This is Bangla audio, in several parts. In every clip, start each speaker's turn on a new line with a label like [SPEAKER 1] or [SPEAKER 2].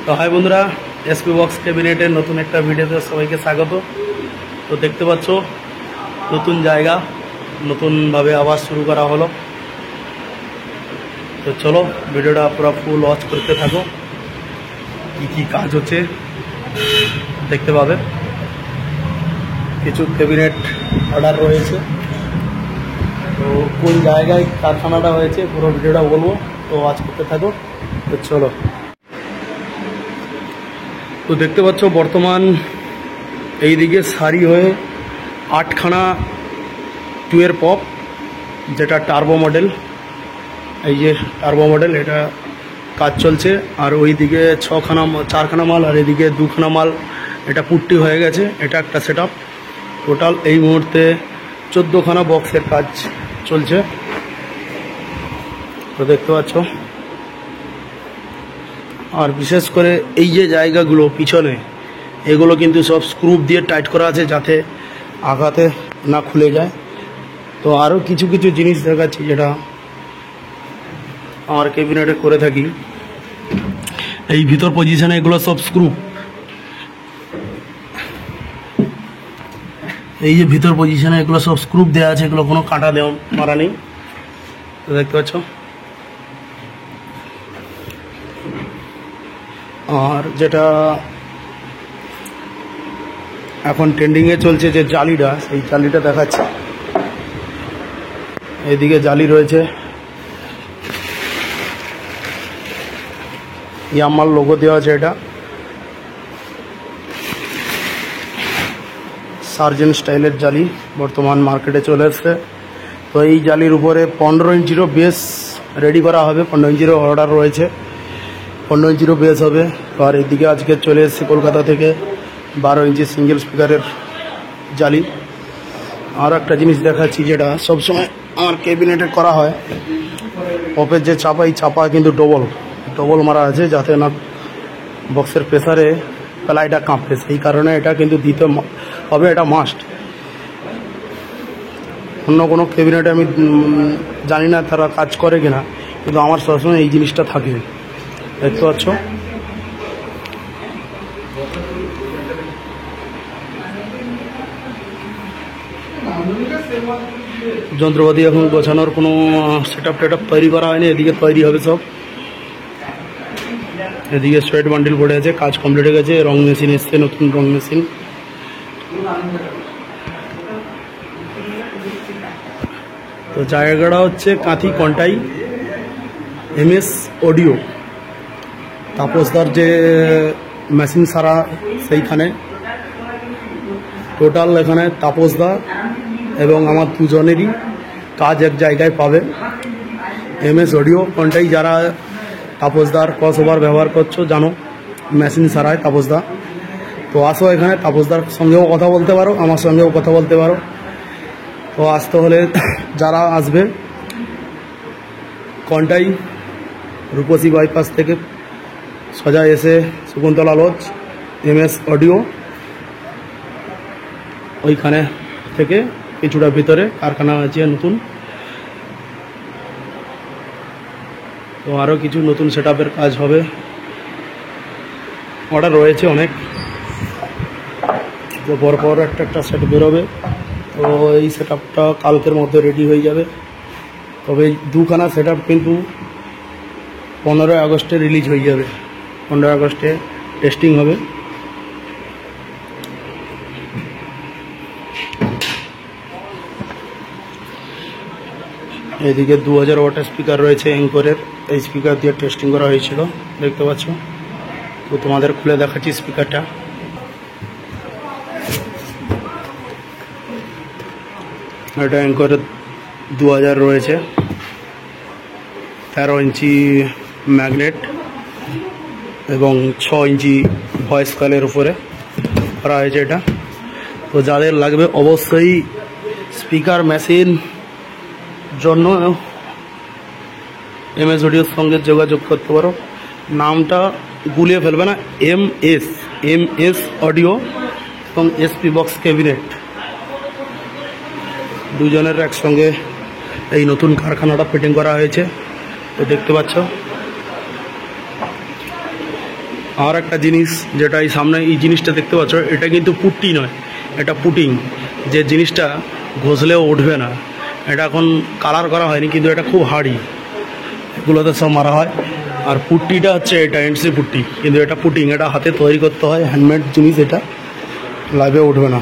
[SPEAKER 1] তো হাই বন্ধুরা, এসপি বক্স ক্যাবিনেটের নতুন একটা ভিডিওতে সবাইকে স্বাগত। তো দেখতে পাচ্ছ নতুন জায়গা, নতুনভাবে আবার শুরু করা হলো। তো চলো ভিডিওটা পুরো ফুল ওয়াচ করতে থাকো, কি কি কাজ হচ্ছে দেখতে পাবে। কিছু ক্যাবিনেট অর্ডার রয়েছে, তো কোন জায়গায় কারখানাটা হয়েছে পুরো ভিডিওটা বলবো, তো ওয়াচ করতে থাকো। তো চলো, তো দেখতে পাচ্ছ বর্তমান এইদিকে সারি হয়ে 8খানা 2 পপ, যেটা টার্বো মডেল। এই যে টার্বো মডেল, এটা কাজ চলছে। আর ওইদিকে 4খানা মাল, আর এদিকে 2খানা মাল, এটা পুট্টি হয়ে গেছে। এটা একটা সেট আপ। টোটাল এই মুহূর্তে 14খানা বক্সের কাজ চলছে। তো দেখতে পাচ্ছ, আর বিশেষ করে এই যে জায়গাগুলো পিছনে, এগুলো কিন্তু সব স্ক্রু দিয়ে টাইট করা আছে যাতে আঘাতে না খুলে যায়। তো আরও কিছু কিছু জিনিস দেখাচ্ছি যেটা আমার ক্যাবিনেটে করে থাকি। এই ভিতর পজিশনে এগুলো সব স্ক্রু, এই যে ভিতর পজিশনে এগুলো সব স্ক্রু দেওয়া আছে, এগুলো কোনো কাঁটা দেওয়া মারা নেই। তো দেখতে পাচ্ছ। আর যেটা এখন ট্রেন্ডিংয়ে চলছে যে জালিটা, সেই জালিটা দেখাচ্ছে। এদিকে জালি রয়েছে, ইয়ামার লোগো দেওয়া আছে। এটা সার্জেন্ট স্টাইলের জালি, বর্তমান মার্কেটে চলে এসছে। তো এই জালির উপরে 15 ইঞ্চিরও বেস রেডি করা হবে। 15 ইঞ্চিরও অর্ডার রয়েছে, 15 ইঞ্চিরও বেস হবে। আর এদিকে আজকে চলে এসেছে কলকাতা থেকে 12 ইঞ্চি সিঙ্গেল স্পিকারের জালি। আর একটা জিনিস দেখাচ্ছি যেটা সবসময় আমার ক্যাবিনেটে করা হয়, পপের যে চাপা, এই চাপা কিন্তু ডবল মারা আছে যাতে না বক্সের প্রেসারে প্লাইটা কাঁপে। সেই কারণে এটা কিন্তু দিতে হবে, এটা মাস্ট। অন্য কোনো ক্যাবিনেটে আমি জানি না তারা কাজ করে কিনা, কিন্তু আমার সবসময় এই জিনিসটা থাকে। দেখতে পাচ্ছ। যন্ত্রপাতি এখন গোছানোর কোনো সেটআপ টেটআপ তৈরি করা হয়নি, এদিকে তৈরি হবে সব। এদিকে সোয়েট বান্ডিল পড়ে আছে, কাজ কমপ্লিট হয়ে গেছে। রং মেশিন এসছে, নতুন রং মেশিন। তো জায়গাটা হচ্ছে কাঁথি কন্টাই MS অডিও, তাপসদার যে মেশিন সারা সেইখানে। টোটাল এখানে তাপসদা এবং আমার দুজনেরই কাজ এক জায়গায় পাবে। MS অডিও কন্টাই, যারা তাপসদার ক্রস ওভার ব্যবহার করছো জানো, মেশিন সারায় তাপসদা। তো আসো এখানে, তাপসদার সঙ্গেও কথা বলতে পারো, আমার সঙ্গেও কথা বলতে পারো। তো আসতে হলে যারা আসবে, কন্টাই রূপসী বাইপাস থেকে সোজা এসে শকুন্তলা লজ, MS অডিও, ওইখানে থেকে কিছুটা ভিতরে কারখানা আছে নতুন। তো আরও কিছু নতুন সেটআপের কাজ হবে, অর্ডার রয়েছে অনেক। তো পরপর একটা সেট বেরোবে। তো এই সেটআপটা কালকের মধ্যে রেডি হয়ে যাবে। তবে 2খানা সেটআপ কিন্তু 15 আগস্টে রিলিজ হয়ে যাবে। 15 আগস্টে টেস্টিং হবে। এদিকে 2000 ওয়াটের স্পিকার রয়েছে অ্যাঙ্করের, এই স্পিকার দিয়ে টেস্টিং করা হয়েছিল, দেখতে পাচ্ছ। তো তোমাদের খুলে দেখাচ্ছি স্পিকারটা। এটা অ্যাঙ্করের 2000 রয়েছে, 13 ইঞ্চি ম্যাগনেট এবং 6 ইঞ্চি ভয়েস কয়েলের উপরে করা হয়েছে এটা। তো যাদের লাগবে অবশ্যই স্পিকার মেশিন জন্য MS অডিওর সঙ্গে যোগাযোগ করতে পারো। নামটা গুলিয়ে ফেলবে না, MS অডিও এবং SP বক্স ক্যাবিনেট দুজনের একসঙ্গে এই নতুন কারখানাটা ফিটিং করা হয়েছে। তো দেখতে পাচ্ছ। আর একটা জিনিস যেটা এই সামনে এই জিনিসটা দেখতে পাচ্ছ, এটা কিন্তু পুট্টি নয়, এটা পুটিং। যে জিনিসটা ঘষলেও উঠবে না, এটা এখন কালার করা হয়নি, কিন্তু এটা খুব হার্ডি, এগুলোতে সব মারা হয়। আর পুট্টিটা হচ্ছে এটা এনসি পুট্টি, কিন্তু এটা পুটিং, এটা হাতে তৈরি করতে হয়, হ্যান্ডমেড জিনিস, এটা লাইভে উঠবে না।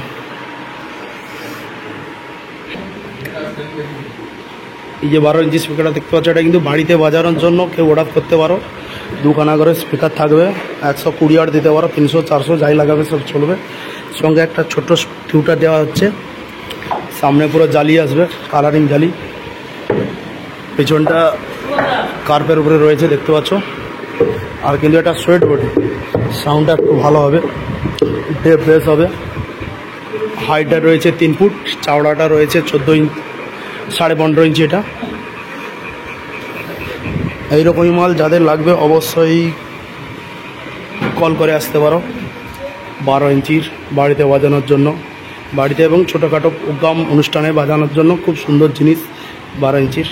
[SPEAKER 1] এই যে 12 ইঞ্চি স্পিকারটা দেখতে পাচ্ছ, এটা কিন্তু বাড়িতে বাজানোর জন্য কেউ অর্ডার করতে পারো। দুখানা করে স্পিকার থাকবে, 120 ওয়াট দিতে পারো, 300 400 যাই লাগাবে সব চলবে। সঙ্গে একটা ছোট্ট টিউটার দেওয়া হচ্ছে, সামনে পুরো জালি আসবে, কালারিং জালি, পেছনটা কার্পের উপরে রয়েছে দেখতে পাচ্ছ। আর কিন্তু এটা সোয়েট বডি, সাউন্ডটা একটু ভালো হবে, ডেপ বেস হবে। হাইটটা রয়েছে 3 ফুট, চাওড়াটা রয়েছে 14 ইঞ্চি, 15.5 ইঞ্চি। এটা এইরকমই মাল যাদের লাগবে অবশ্যই কল করে আসতে পারো। 12 ইঞ্চির বাড়িতে বাজানোর জন্য, বাড়িতে এবং ছোটোখাটো প্রোগ্রাম অনুষ্ঠানে বাজানোর জন্য খুব সুন্দর জিনিস 12 ইঞ্চির।